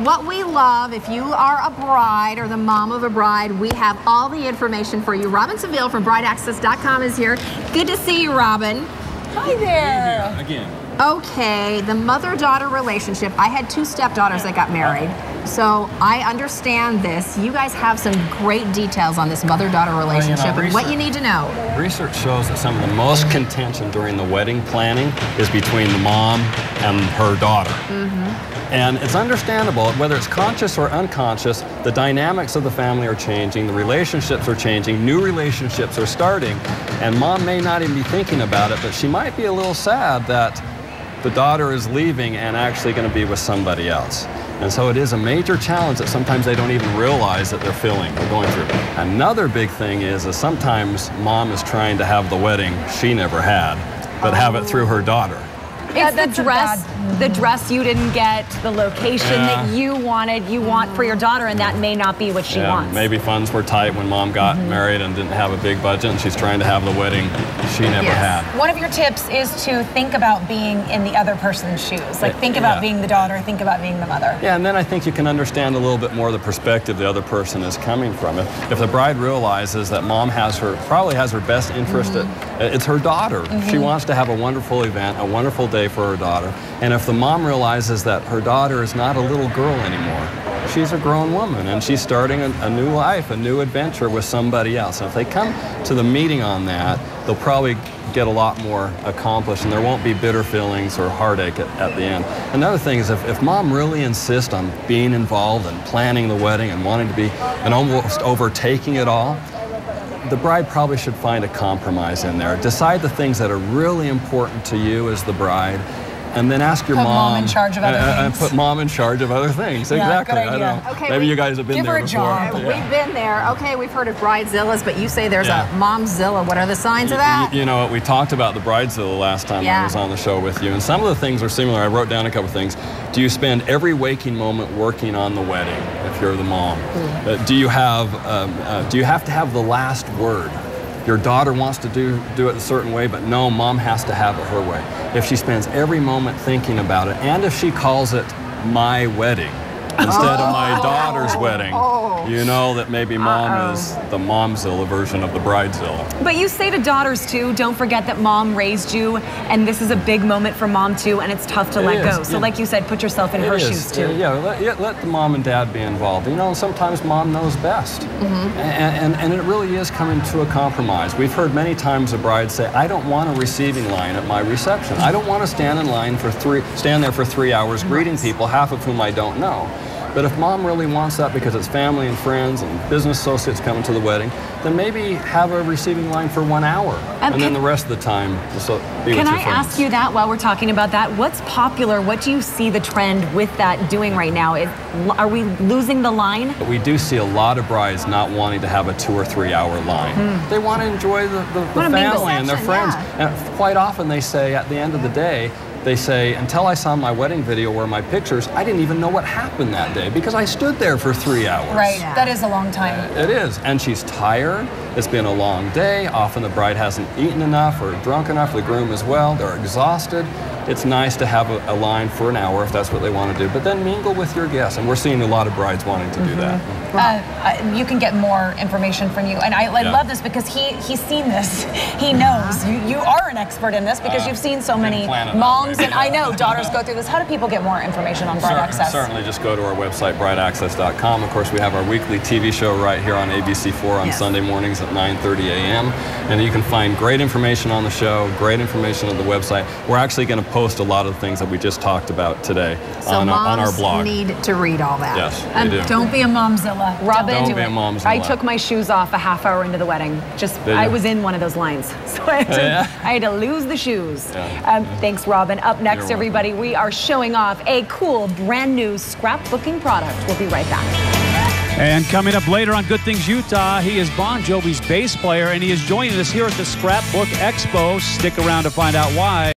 what we love, if you are a bride or the mom of a bride, we have all the information for you. Robin Seville from brideaccess.com is here. Good to see you, Robin. Hi there. Again. Okay, the mother-daughter relationship. I had 2 stepdaughters that got married, so I understand this. You guys have some great details on this mother-daughter relationship and what you need to know. Research shows that some of the most contention during the wedding planning is between the mom and her daughter. And it's understandable, whether it's conscious or unconscious, the dynamics of the family are changing, the relationships are changing, new relationships are starting, and mom may not even be thinking about it, but she might be a little sad that the daughter is leaving and actually going to be with somebody else. And so it is a major challenge that sometimes they don't even realize that they're feeling or going through. Another big thing is sometimes mom is trying to have the wedding she never had, but have it through her daughter. It's the dress you didn't get, the location that you wanted, you want for your daughter, and that may not be what she wants. Maybe funds were tight when mom got married and didn't have a big budget, and she's trying to have the wedding she never had. One of your tips is to think about being in the other person's shoes. Like, think about being the daughter, think about being the mother. Yeah, and then I think you can understand a little bit more the perspective the other person is coming from. If the bride realizes that mom probably has her best interest it's her daughter. She wants to have a wonderful event, a wonderful day for her daughter. And if the mom realizes that her daughter is not a little girl anymore, she's a grown woman and she's starting a new life, a new adventure with somebody else. And if they come to the meeting on that, they'll probably get a lot more accomplished and there won't be bitter feelings or heartache at the end. Another thing is if mom really insists on being involved and planning the wedding and wanting to be and almost overtaking it all, the bride probably should find a compromise in there. Decide the things that are really important to you as the bride, and then ask your mom. Put mom in charge of other things. And put mom in charge of other things. Exactly. Good idea. I know. Okay, maybe you guys have been there before. We've been there. Okay, we've heard of Bridezillas, but you say there's a Momzilla. What are the signs of that? You know what? We talked about the Bridezilla last time I was on the show with you, and some of the things are similar. I wrote down a couple things. Do you spend every waking moment working on the wedding if you're the mom? Do you have to have the last word? Your daughter wants to do it a certain way, but no, mom has to have it her way. If she spends every moment thinking about it, and if she calls it my wedding instead of my daughter's wedding, you know that maybe mom is the Momzilla version of the Bridezilla. But you say to daughters too, don't forget that mom raised you, and this is a big moment for mom too, and it's tough to let go. So like you said, put yourself in her shoes too. Yeah, let the mom and dad be involved. You know, sometimes mom knows best. And it really is coming to a compromise. We've heard many times a bride say, I don't want a receiving line at my reception. I don't want to stand there for 3 hours greeting people, half of whom I don't know. But if mom really wants that because it's family and friends and business associates coming to the wedding, then maybe have a receiving line for 1 hour. And then the rest of the time, just be with your friends. Can I ask you that while we're talking about that? What's popular? What do you see the trend with that doing right now? Are we losing the line? We do see a lot of brides not wanting to have a 2 or 3 hour line. They want to enjoy the family and their friends. And quite often they say at the end of the day, they say, until I saw my wedding video or my pictures, I didn't even know what happened that day because I stood there for 3 hours. Right, that is a long time. It is, and she's tired. It's been a long day. Often the bride hasn't eaten enough or drunk enough, the groom as well. They're exhausted. It's nice to have a line for an hour if that's what they want to do, but then mingle with your guests, and we're seeing a lot of brides wanting to do that. You can get more information from you, and I love this because he's seen this. He knows. You are an expert in this because you've seen so many moms, and I know daughters go through this. How do people get more information on Bride Access? Certainly just go to our website, brideaccess.com. Of course, we have our weekly TV show right here on ABC4 on Sunday mornings at 9:30 a.m. And you can find great information on the show, great information on the website. We're actually going to post a lot of the things that we just talked about today on our blog. So moms need to read all that. Yes, they do. Don't be a Momzilla. Robin, don't be a Momzilla. I took my shoes off a half hour into the wedding. I was in one of those lines. So I had to lose the shoes. Thanks, Robin. Up next, everybody, we are showing off a cool, brand new scrapbooking product. We'll be right back. And coming up later on Good Things Utah, he is Bon Jovi's bass player, and he is joining us here at the Scrapbook Expo. Stick around to find out why.